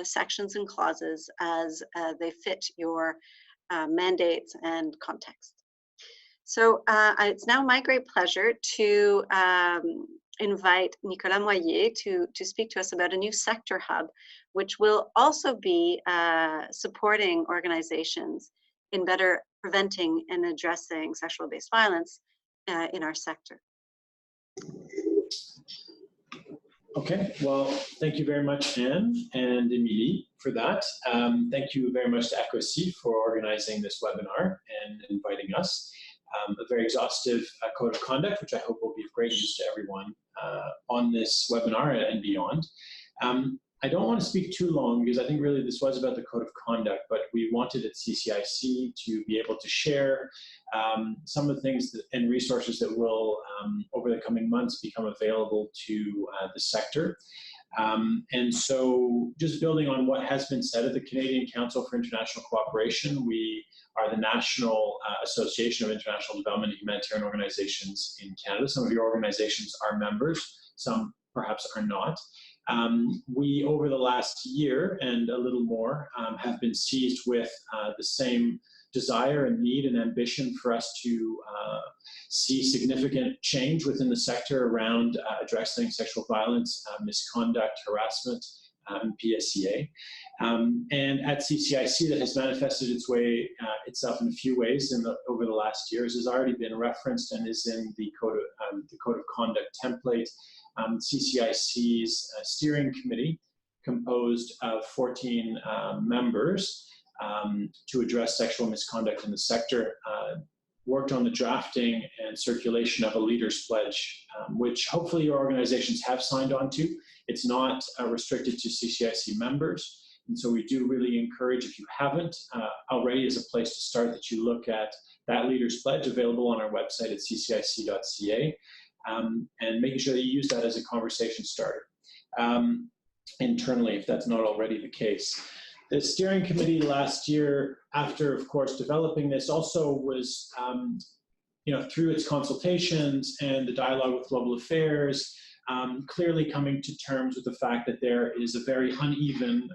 sections and clauses as they fit your mandates and context. So it's now my great pleasure to invite Nicolas Moyer to speak to us about a new sector hub, which will also be supporting organizations in better preventing and addressing sexual-based violence in our sector. Okay, well, thank you very much, Anne and Emilie, for that. Thank you very much to AQOCI for organizing this webinar and inviting us. A very exhaustive code of conduct, which I hope will be of great use to everyone on this webinar and beyond. I don't want to speak too long because I think really this was about the code of conduct, but we wanted at CCIC to be able to share some of the things and resources that will, over the coming months, become available to the sector. And so just building on what has been said at the Canadian Council for International Cooperation, we are the National Association of International Development and Humanitarian Organizations in Canada. Some of your organizations are members, some perhaps are not. We, over the last year and a little more, have been seized with the same desire and need and ambition for us to see significant change within the sector around addressing sexual violence, misconduct, harassment, and PSEA. And at CCIC, that has manifested itself in a few ways over the last years, has already been referenced and is in the code of conduct template. CCIC's steering committee, composed of 14 members to address sexual misconduct in the sector, worked on the drafting and circulation of a leader's pledge, which hopefully your organizations have signed on to. It's not restricted to CCIC members. And so we do really encourage, if you haven't already, as a place to start, that you look at that leader's pledge available on our website at ccic.ca. And making sure that you use that as a conversation starter internally, if that's not already the case. The steering committee last year, after, of course, developing this, also was, through its consultations and the dialogue with global affairs, clearly coming to terms with the fact that there is a very uneven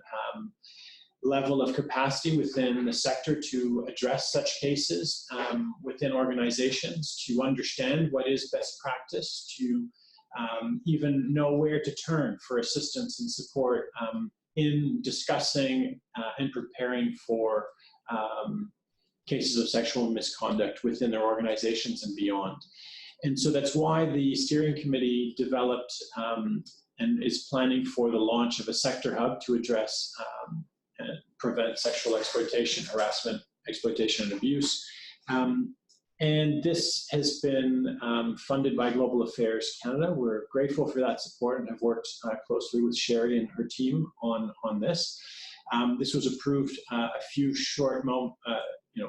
level of capacity within the sector to address such cases within organizations, to understand what is best practice, to even know where to turn for assistance and support in discussing and preparing for cases of sexual misconduct within their organizations and beyond. And so that's why the steering committee developed and is planning for the launch of a sector hub to address and prevent sexual exploitation, harassment, exploitation, and abuse. And this has been funded by Global Affairs Canada. We're grateful for that support and have worked closely with Sherry and her team on this. This was approved a few short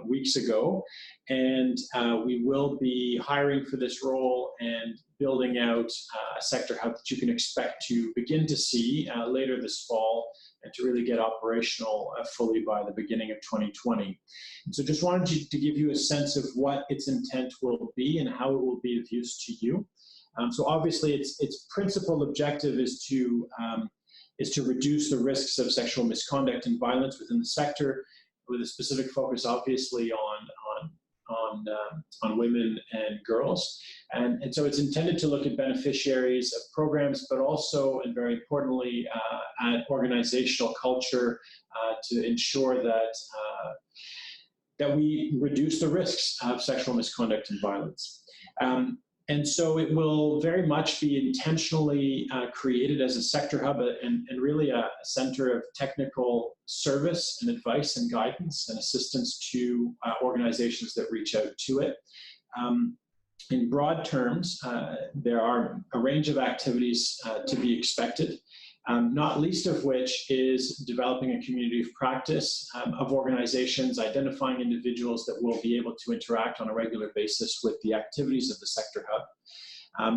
weeks ago, and we will be hiring for this role and building out a sector hub that you can expect to begin to see later this fall, and to really get operational fully by the beginning of 2020. And so just wanted to give you a sense of what its intent will be and how it will be of use to you. So obviously its principal objective is to reduce the risks of sexual misconduct and violence within the sector, with a specific focus obviously on women and girls. And so it's intended to look at beneficiaries of programs, but also, and very importantly, at organizational culture to ensure that we reduce the risks of sexual misconduct and violence. And so it will very much be intentionally created as a sector hub and really a center of technical service and advice and guidance and assistance to organizations that reach out to it. In broad terms, there are a range of activities to be expected, not least of which is developing a community of practice of organizations, identifying individuals that will be able to interact on a regular basis with the activities of the sector hub.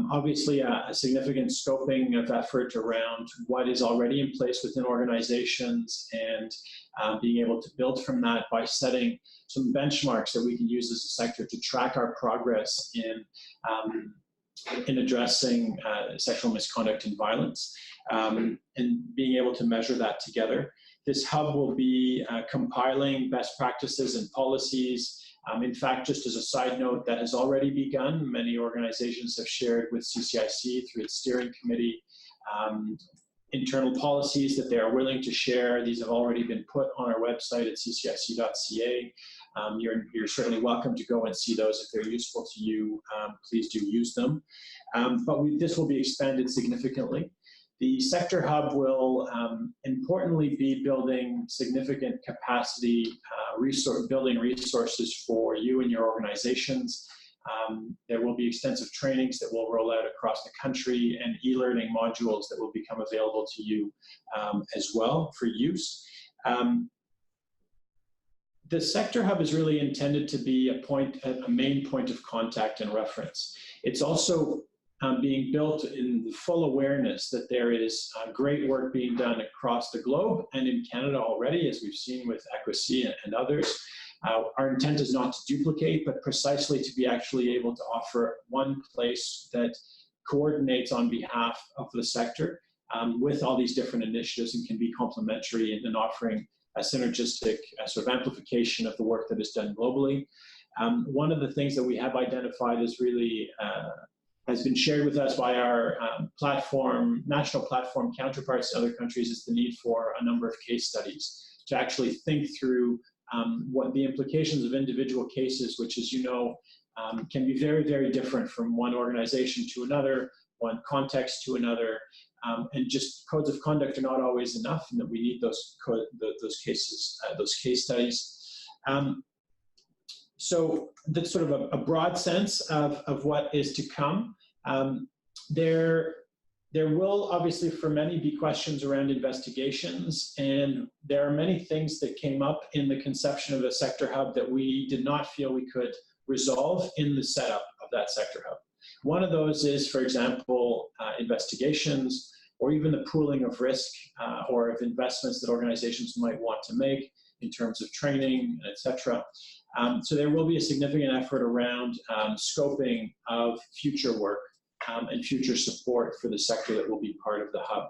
Obviously, a significant scoping of effort around what is already in place within organizations and being able to build from that by setting some benchmarks that we can use as a sector to track our progress in in addressing sexual misconduct and violence, and being able to measure that together. This hub will be compiling best practices and policies. In fact, just as a side note, that has already begun. Many organizations have shared with CCIC through its steering committee internal policies that they are willing to share. These have already been put on our website at ccic.ca. You're certainly welcome to go and see those if they're useful to you. Please do use them. But this will be expanded significantly. The Sector Hub will importantly be building significant capacity building resources for you and your organizations. There will be extensive trainings that will roll out across the country and e-learning modules that will become available to you as well for use. The Sector Hub is really intended to be a main point of contact and reference. It's also being built in the full awareness that there is great work being done across the globe and in Canada already, as we've seen with AQOCI and others. Our intent is not to duplicate, but precisely to be actually able to offer one place that coordinates on behalf of the sector with all these different initiatives and can be complementary in offering a synergistic sort of amplification of the work that is done globally. One of the things that we have identified is really has been shared with us by our national platform counterparts in other countries is the need for a number of case studies to actually think through what the implications of individual cases, which, as you know, can be very, very different from one organization to another, one context to another, and just codes of conduct are not always enough, and that we need those case studies. So that's sort of a broad sense of what is to come. There will obviously for many be questions around investigations, and there are many things that came up in the conception of the Sector Hub that we did not feel we could resolve in the setup of that Sector Hub. One of those is, for example, investigations, or even the pooling of risk or of investments that organizations might want to make in terms of training, etc. So there will be a significant effort around scoping of future work and future support for the sector that will be part of the hub.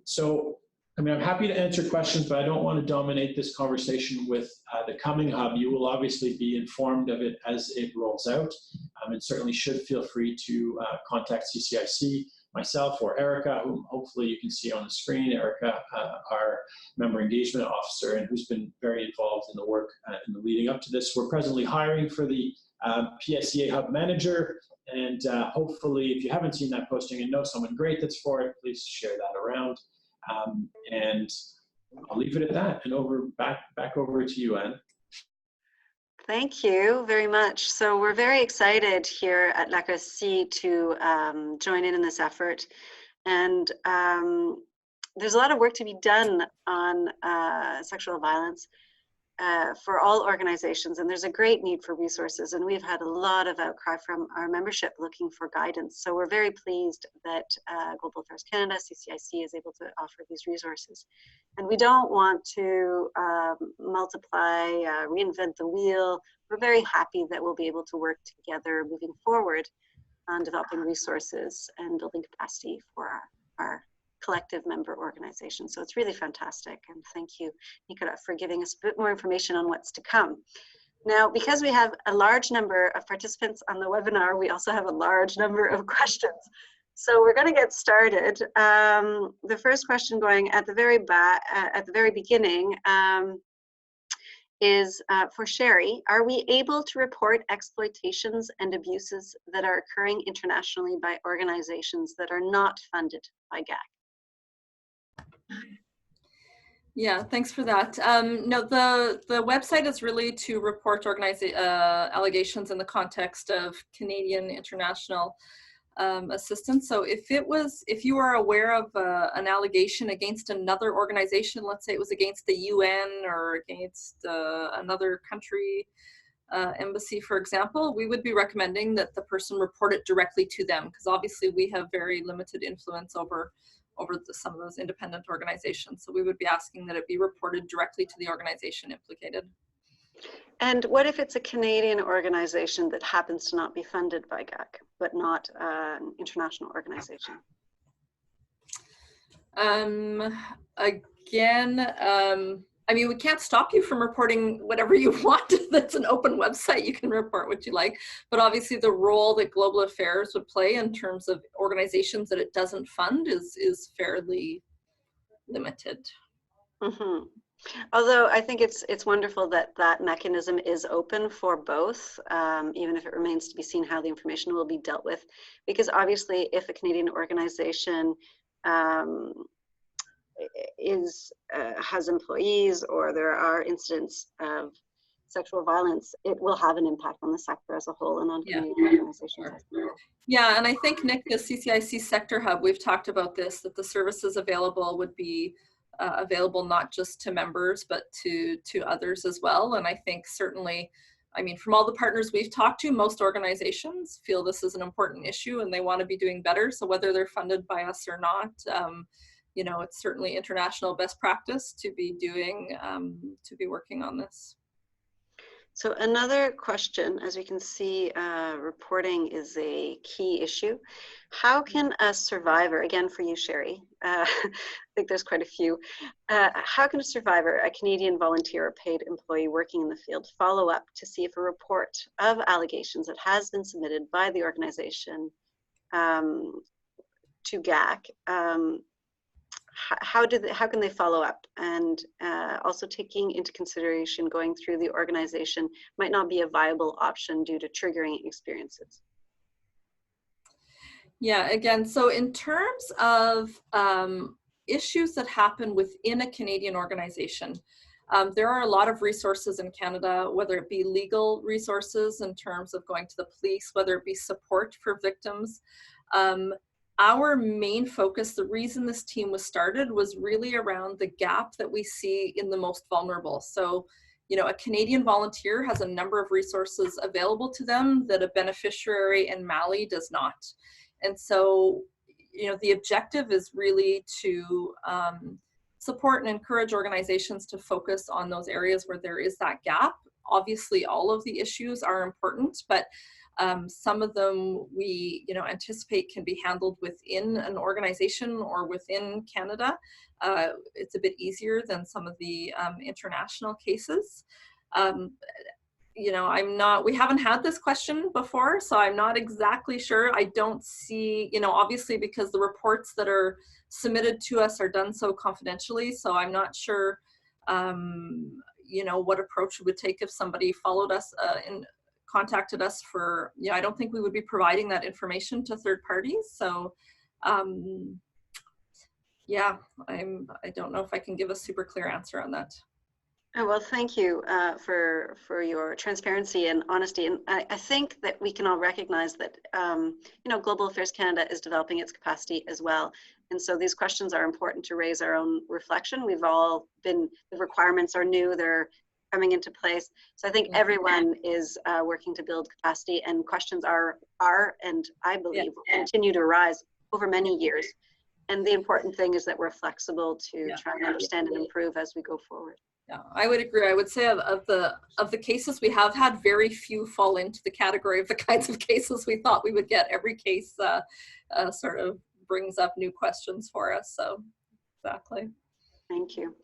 So, I mean, I'm happy to answer questions, but I don't want to dominate this conversation with the coming hub. You will obviously be informed of it as it rolls out, and certainly should feel free to contact CCIC, myself, or Erica, whom hopefully you can see on the screen. Erica, our member engagement officer, and who's been very involved in the work in the leading up to this. We're presently hiring for the PSEA Hub Manager, and hopefully, if you haven't seen that posting and know someone great that's for it, please share that around. And I'll leave it at that, and back over to you, Anne. Thank you very much. So we're very excited here at l'AQOCI to join in this effort. And there's a lot of work to be done on sexual violence for all organizations, and there's a great need for resources, and we've had a lot of outcry from our membership looking for guidance. So we're very pleased that Global Affairs Canada, CCIC, is able to offer these resources. And we don't want to multiply, reinvent the wheel. We're very happy that we'll be able to work together moving forward on developing resources and building capacity for our collective member organization. So it's really fantastic. And thank you, Nicola, for giving us a bit more information on what's to come. Now, because we have a large number of participants on the webinar, we also have a large number of questions. So we're going to get started. The first question going at the very beginning is for Sherry. Are we able to report exploitations and abuses that are occurring internationally by organizations that are not funded by GAC? Yeah, thanks for that. No, the website is really to report allegations in the context of Canadian international assistance. So if you are aware of an allegation against another organization, let's say it was against the UN or against another country embassy, for example, we would be recommending that the person report it directly to them, because obviously we have very limited influence over some of those independent organizations. So we would be asking that it be reported directly to the organization implicated. And what if it's a Canadian organization that happens to not be funded by GAC, but not an international organization? Again, I mean, we can't stop you from reporting whatever you want. That's an open website. You can report what you like. But obviously the role that global affairs would play in terms of organizations that it doesn't fund is fairly limited. Mm-hmm. Although I think it's wonderful that that mechanism is open for both, even if it remains to be seen how the information will be dealt with. Because obviously if a Canadian organization has employees, or there are incidents of sexual violence, it will have an impact on the sector as a whole and on Canadian organizations as well. Yeah, and I think, Nick, the CCIC Sector Hub, we've talked about this, that the services available would be available not just to members, but to others as well. And I think certainly, I mean, from all the partners we've talked to, most organizations feel this is an important issue and they want to be doing better. So whether they're funded by us or not, you know, it's certainly international best practice to be doing, to be working on this. So another question, as we can see, reporting is a key issue. How can a survivor, again for you, Sherry, I think there's quite a few, how can a survivor, a Canadian volunteer or paid employee working in the field, follow up to see if a report of allegations that has been submitted by the organization to GAC, how can they follow up? And also taking into consideration going through the organization might not be a viable option due to triggering experiences. Yeah, again, so in terms of issues that happen within a Canadian organization, there are a lot of resources in Canada, whether it be legal resources in terms of going to the police, whether it be support for victims. Our main focus, the reason this team was started, was really around the gap that we see in the most vulnerable. So, you know, a Canadian volunteer has a number of resources available to them that a beneficiary in Mali does not. And so, you know, the objective is really to support and encourage organizations to focus on those areas where there is that gap. Obviously, all of the issues are important, but some of them we, you know, anticipate can be handled within an organization or within Canada. It's a bit easier than some of the international cases. You know, we haven't had this question before, so I'm not exactly sure. I don't see, you know, obviously because the reports that are submitted to us are done so confidentially, so I'm not sure, you know, what approach we would take if somebody followed us and contacted us for, you know, I don't think we would be providing that information to third parties. So, yeah, I don't know if I can give a super clear answer on that. Oh, well, thank you for your transparency and honesty. And I think that we can all recognize that, you know, Global Affairs Canada is developing its capacity as well. And so these questions are important to raise our own reflection. We've all been, the requirements are new, they're coming into place. So I think everyone is working to build capacity, and questions are and I believe will continue to arise over many years. And the important thing is that we're flexible to try and understand and improve as we go forward. Yeah, I would agree. I would say of the cases we have had, very few fall into the category of the kinds of cases we thought we would get. Every case sort of brings up new questions for us. So, exactly. Thank you.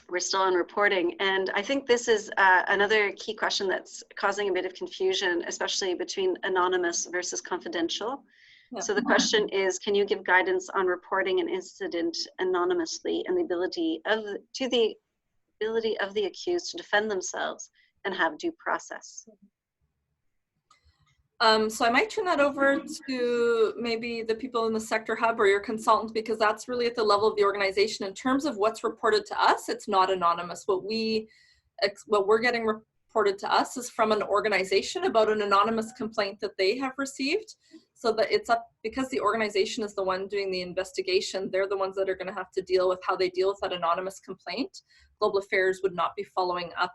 We're still on reporting, and I think this is another key question that's causing a bit of confusion, especially between anonymous versus confidential. Yeah. So the question is, can you give guidance on reporting an incident anonymously and the ability of the accused to defend themselves and have due process? So I might turn that over to maybe the people in the Sector Hub or your consultant, because that's really at the level of the organization. In terms of what's reported to us, it's not anonymous. What we're getting reported to us is from an organization about an anonymous complaint that they have received. So that it's up, because the organization is the one doing the investigation, they're the ones that are going to have to deal with how they deal with that anonymous complaint. Global Affairs would not be following up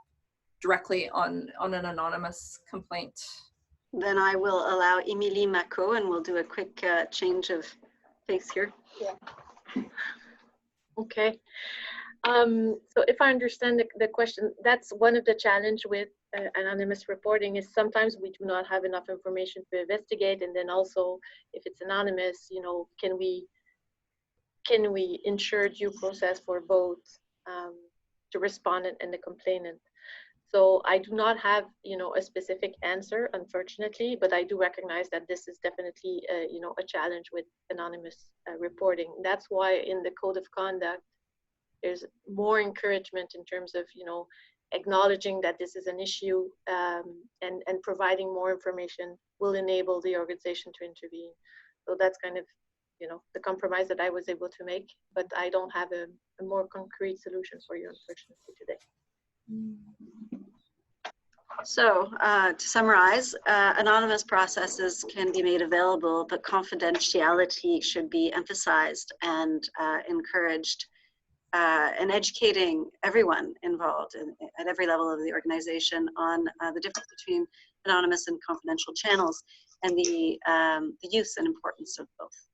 directly on an anonymous complaint. Then I will allow Emilie Mako, and we'll do a quick change of face here. Yeah. Okay. So if I understand the question, that's one of the challenge with anonymous reporting is sometimes we do not have enough information to investigate, and then also if it's anonymous, you know, can we ensure due process for both the respondent and the complainant? So I do not have, you know, a specific answer, unfortunately, but I do recognize that this is definitely, you know, a challenge with anonymous reporting. That's why in the code of conduct, there's more encouragement in terms of, you know, acknowledging that this is an issue and providing more information will enable the organization to intervene. So that's kind of, you know, the compromise that I was able to make, but I don't have a more concrete solution for you, unfortunately, today. So to summarize, anonymous processes can be made available, but confidentiality should be emphasized and encouraged, and educating everyone involved at every level of the organization on the difference between anonymous and confidential channels and the use and importance of both.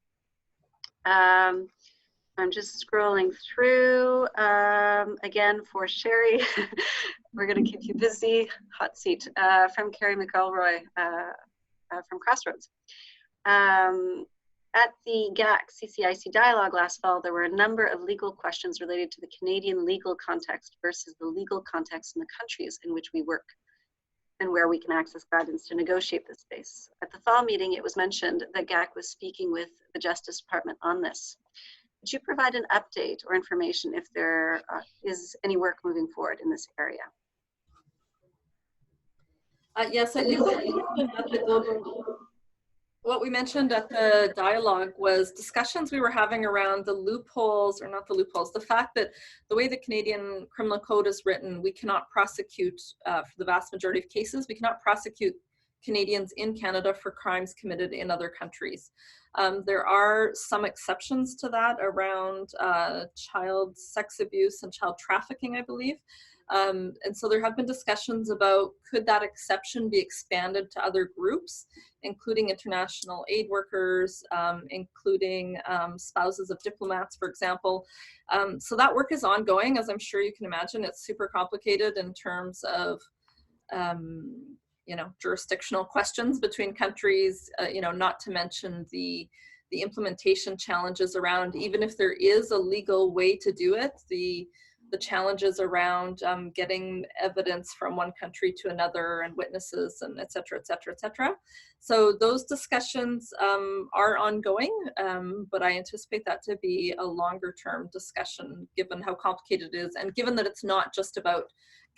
I'm just scrolling through. Again, for Sherry, we're going to keep you busy. Hot seat from Carrie McElroy from Crossroads. At the GAC-CCIC dialogue last fall, there were a number of legal questions related to the Canadian legal context versus the legal context in the countries in which we work and where we can access guidance to negotiate this space. At the fall meeting, it was mentioned that GAC was speaking with the Justice Department on this. Would you provide an update or information if there is any work moving forward in this area? Yes, I think what we mentioned at the dialogue was discussions we were having around the loopholes, or not the loopholes, the fact that the way the Canadian Criminal Code is written, we cannot prosecute, for the vast majority of cases, we cannot prosecute Canadians in Canada for crimes committed in other countries. There are some exceptions to that around child sex abuse and child trafficking, I believe. And so there have been discussions about could that exception be expanded to other groups, including international aid workers, including spouses of diplomats, for example. So that work is ongoing, as I'm sure you can imagine. It's super complicated in terms of you know, jurisdictional questions between countries, you know, not to mention the implementation challenges around, even if there is a legal way to do it, the challenges around getting evidence from one country to another and witnesses and et cetera, et cetera, et cetera. So those discussions are ongoing, but I anticipate that to be a longer term discussion given how complicated it is and given that it's not just about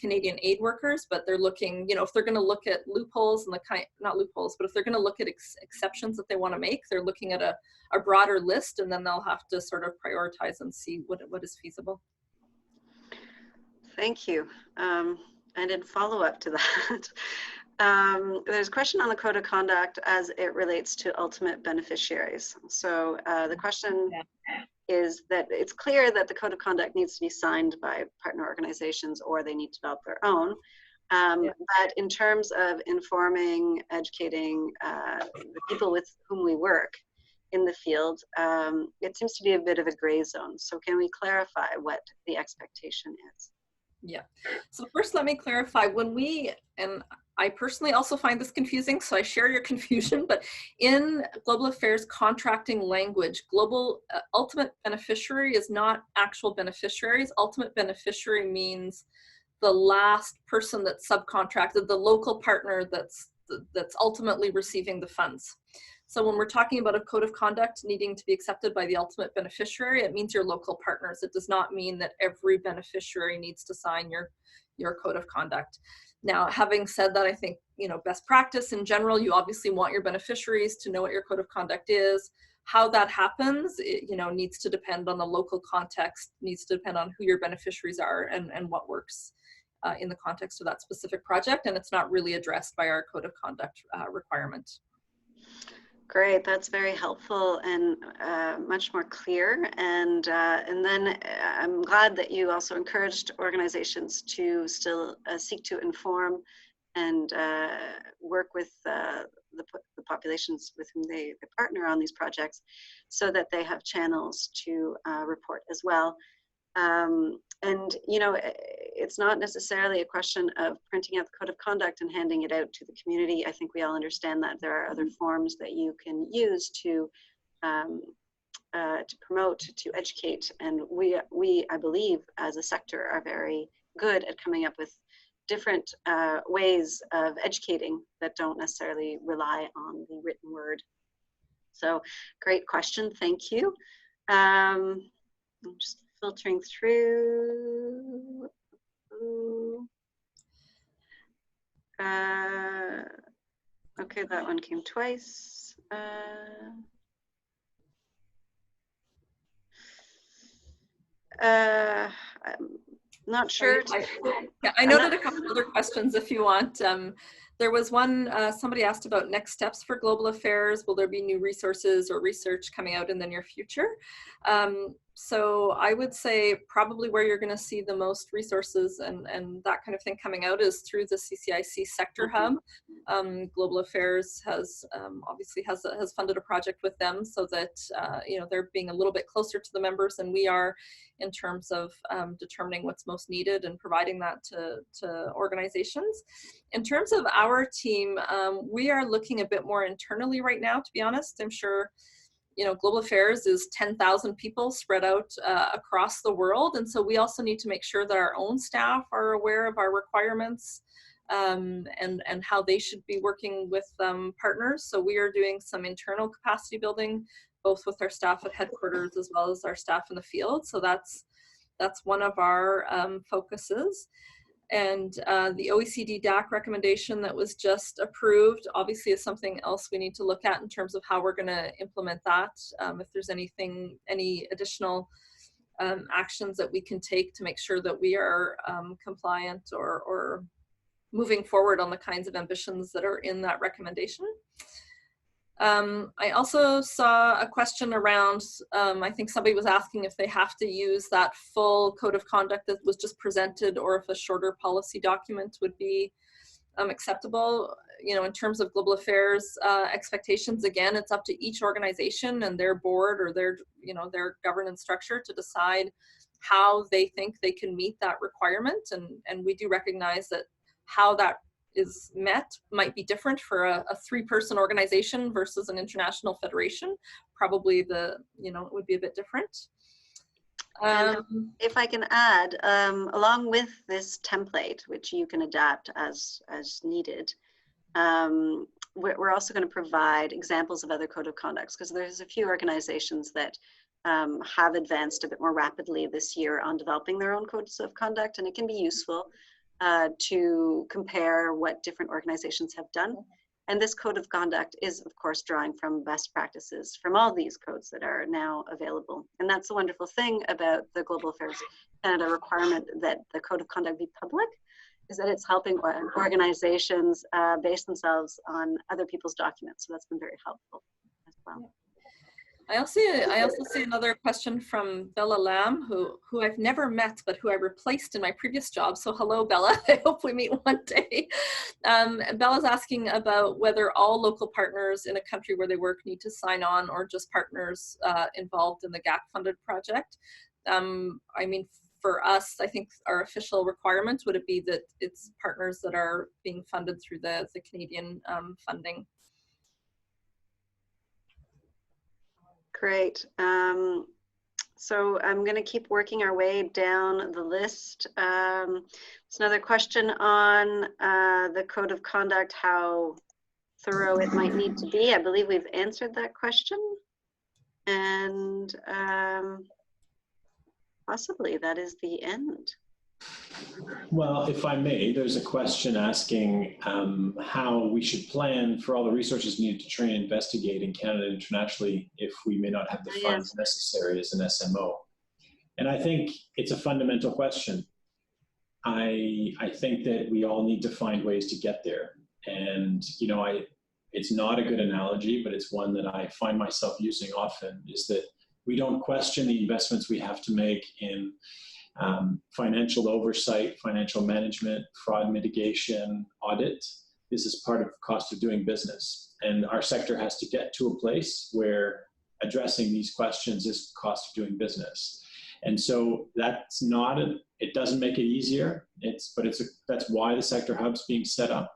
Canadian aid workers, but they're looking, you know, if they're going to look at loopholes and the kind, not loopholes, but if they're going to look at exceptions that they want to make, they're looking at a broader list, and then they'll have to sort of prioritize and see what is feasible. Thank you. And in follow up to that, there's a question on the code of conduct as it relates to ultimate beneficiaries. So the question is that it's clear that the code of conduct needs to be signed by partner organizations or they need to develop their own. But in terms of informing, educating the people with whom we work in the field, it seems to be a bit of a gray zone. So can we clarify what the expectation is? Yeah. So first, let me clarify. When we, and I personally also find this confusing, so I share your confusion, but in global affairs contracting language, global ultimate beneficiary is not actual beneficiaries. Ultimate beneficiary means the last person that's subcontracted, the local partner that's ultimately receiving the funds. So when we're talking about a code of conduct needing to be accepted by the ultimate beneficiary, it means your local partners. It does not mean that every beneficiary needs to sign your code of conduct. Now, having said that, I think, you know, best practice in general, you obviously want your beneficiaries to know what your code of conduct is. How that happens, you know, needs to depend on the local context, needs to depend on who your beneficiaries are and what works in the context of that specific project. And it's not really addressed by our code of conduct requirement. Great, that's very helpful and much more clear. And then I'm glad that you also encouraged organizations to still seek to inform and work with the populations with whom they partner on these projects so that they have channels to report as well. And, you know, it's not necessarily a question of printing out the code of conduct and handing it out to the community. I think we all understand that there are other forms that you can use to promote, to educate. And we, I believe, as a sector, are very good at coming up with different ways of educating that don't necessarily rely on the written word. So great question, thank you. I'm just filtering through. Okay, that one came twice. I'm not sure. I noted a couple other questions if you want. There was one, somebody asked about next steps for global affairs. Will there be new resources or research coming out in the near future? So I would say probably where you're going to see the most resources and that kind of thing coming out is through the CCIC Sector Hub. Global Affairs has obviously has funded a project with them so that you know, they're being a little bit closer to the members than we are in terms of determining what's most needed and providing that to organizations. In terms of our team, we are looking a bit more internally right now, to be honest. I'm sure, you know, global affairs is 10,000 people spread out across the world. And so we also need to make sure that our own staff are aware of our requirements and how they should be working with partners. So we are doing some internal capacity building, both with our staff at headquarters as well as our staff in the field. So that's one of our focuses. And the OECD DAC recommendation that was just approved obviously is something else we need to look at in terms of how we're going to implement that. If there's any additional actions that we can take to make sure that we are compliant or moving forward on the kinds of ambitions that are in that recommendation. I also saw a question around, I think somebody was asking if they have to use that full code of conduct that was just presented or if a shorter policy document would be acceptable. You know, in terms of global affairs expectations, again, it's up to each organization and their board or their, you know, their governance structure to decide how they think they can meet that requirement. And we do recognize that how that is met might be different for a 3-person organization versus an international federation. Probably the, you know, it would be a bit different. If I can add, along with this template, which you can adapt as needed, we're also going to provide examples of other code of conducts, because there's a few organizations that have advanced a bit more rapidly this year on developing their own codes of conduct, and it can be useful to compare what different organizations have done. And this code of conduct is, of course, drawing from best practices from all these codes that are now available. And that's the wonderful thing about the Global Affairs Canada requirement that the code of conduct be public, is that it's helping organizations base themselves on other people's documents. So that's been very helpful as well. I also see another question from Bella Lam, who I've never met, but who I replaced in my previous job. So hello, Bella. I hope we meet one day. Bella's asking about whether all local partners in a country where they work need to sign on, or just partners involved in the GAC-funded project. I mean, for us, I think our official requirement would it be that it's partners that are being funded through the Canadian funding. Great. So I'm going to keep working our way down the list. There's another question on the code of conduct, how thorough it might need to be. I believe we've answered that question. And possibly that is the end. Well, if I may, there's a question asking how we should plan for all the resources needed to train and investigate in Canada and internationally if we may not have the funds necessary as an SMO. And I think it's a fundamental question. I think that we all need to find ways to get there. And, you know, it's not a good analogy, but it's one that I find myself using often, is that we don't question the investments we have to make in financial oversight, financial management, fraud mitigation, audit. This is part of the cost of doing business. And our sector has to get to a place where addressing these questions is cost of doing business. And so that's not, it doesn't make it easier, that's why the sector hub's being set up,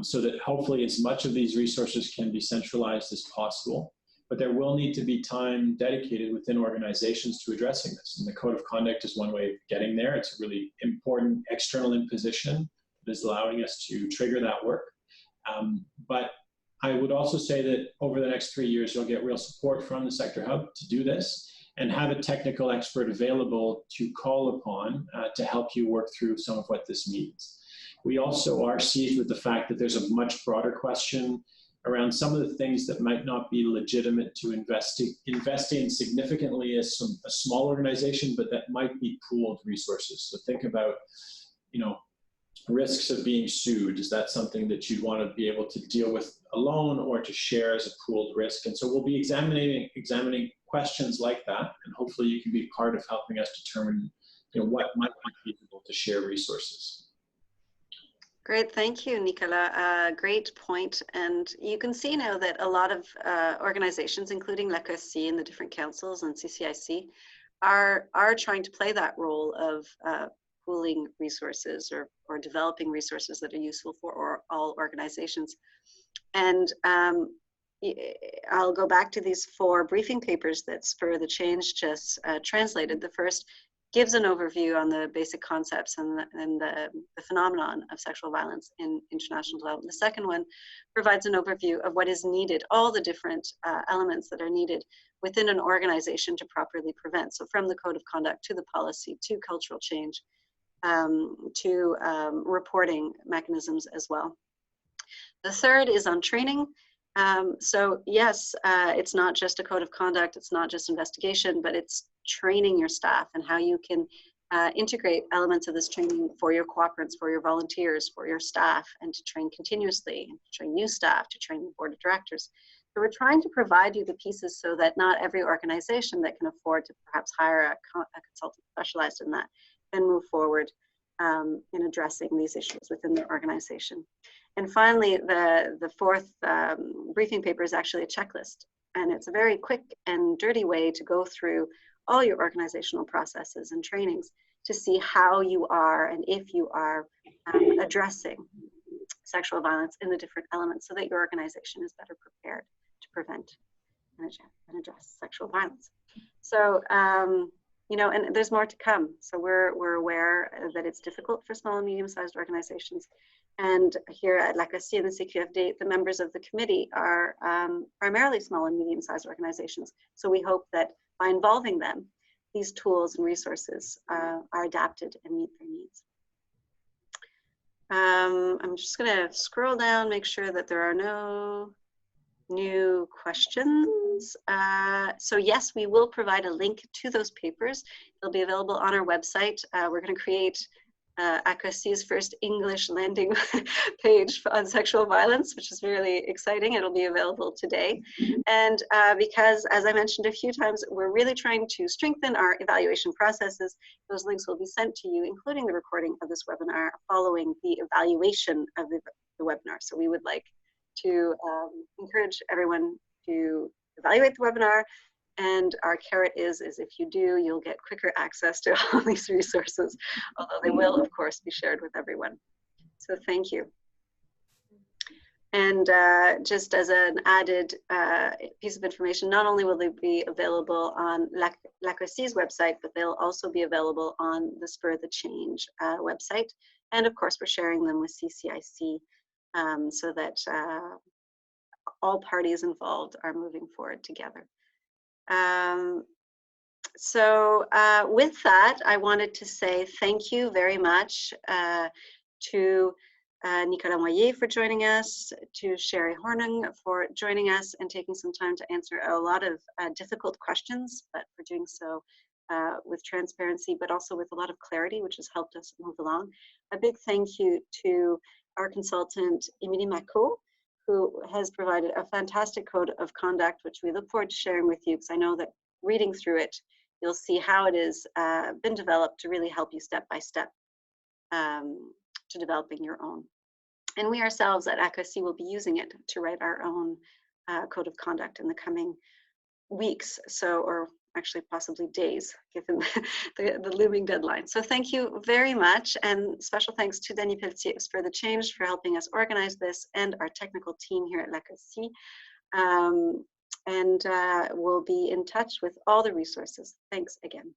so that hopefully as much of these resources can be centralized as possible. But there will need to be time dedicated within organizations to addressing this. And the code of conduct is one way of getting there. It's a really important external imposition that is allowing us to trigger that work. But I would also say that over the next 3 years, you'll get real support from the Sector Hub to do this and have a technical expert available to call upon to help you work through some of what this means. We also are seized with the fact that there's a much broader question around some of the things that might not be legitimate to invest in significantly as a small organization, but that might be pooled resources. So think about, risks of being sued. Is that something that you'd want to be able to deal with alone or to share as a pooled risk? And so we'll be examining questions like that, and hopefully you can be part of helping us determine what might be feasible to share resources. Great, thank you, Nicolas. Great point. And you can see now that a lot of organizations, including AQOCI and the different councils and CCIC, are trying to play that role of pooling resources or developing resources that are useful for all organizations. And I'll go back to these 4 briefing papers that Spur the Change just translated. The first gives an overview on the basic concepts and the phenomenon of sexual violence in international development. The second one provides an overview of what is needed, all the different elements that are needed within an organization to properly prevent. So from the code of conduct to the policy, to cultural change, to reporting mechanisms as well. The third is on training. So yes, it's not just a code of conduct, it's not just investigation, but it's training your staff and how you can integrate elements of this training for your cooperants, for your volunteers, for your staff, and to train continuously, and to train new staff, to train the board of directors. So we're trying to provide you the pieces so that not every organization that can afford to perhaps hire a consultant specialized in that can move forward in addressing these issues within their organization. And finally, the fourth briefing paper is actually a checklist. And it's a very quick and dirty way to go through all your organizational processes and trainings to see how you are and if you are addressing sexual violence in the different elements so that your organization is better prepared to prevent and address sexual violence. So, and there's more to come. So we're aware that it's difficult for small and medium-sized organizations. And here at AQOCI and the CQFD, the members of the committee are primarily small and medium-sized organizations. So we hope that by involving them, these tools and resources are adapted and meet their needs. I'm just going to scroll down, make sure that there are no new questions. So yes, we will provide a link to those papers. They'll be available on our website. We're going to create AQOCI's first English landing page on sexual violence, which is really exciting. It'll be available today. And because, as I mentioned a few times, we're really trying to strengthen our evaluation processes, those links will be sent to you, including the recording of this webinar following the evaluation of the webinar. So we would like to encourage everyone to evaluate the webinar. And our carrot is if you do, you'll get quicker access to all these resources, although they will, of course, be shared with everyone. So thank you. And just as an added piece of information, not only will they be available on AQOCI's website, but they'll also be available on the Spur the Change website. And of course, we're sharing them with CCIC so that all parties involved are moving forward together. With that, I wanted to say thank you very much to Nicolas Moyer for joining us, to Sherry Horning for joining us and taking some time to answer a lot of difficult questions, but for doing so with transparency, but also with a lot of clarity, which has helped us move along. A big thank you to our consultant, Emilie Macot, who has provided a fantastic code of conduct, which we look forward to sharing with you, because I know that reading through it, you'll see how it has been developed to really help you step by step to developing your own. And we ourselves at AQOCI will be using it to write our own code of conduct in the coming weeks, or actually possibly days, given the looming deadline. So thank you very much, and special thanks to Denis Pelletier of Spur Change for helping us organize this, and our technical team here at AQOCI. And we'll be in touch with all the resources. Thanks again.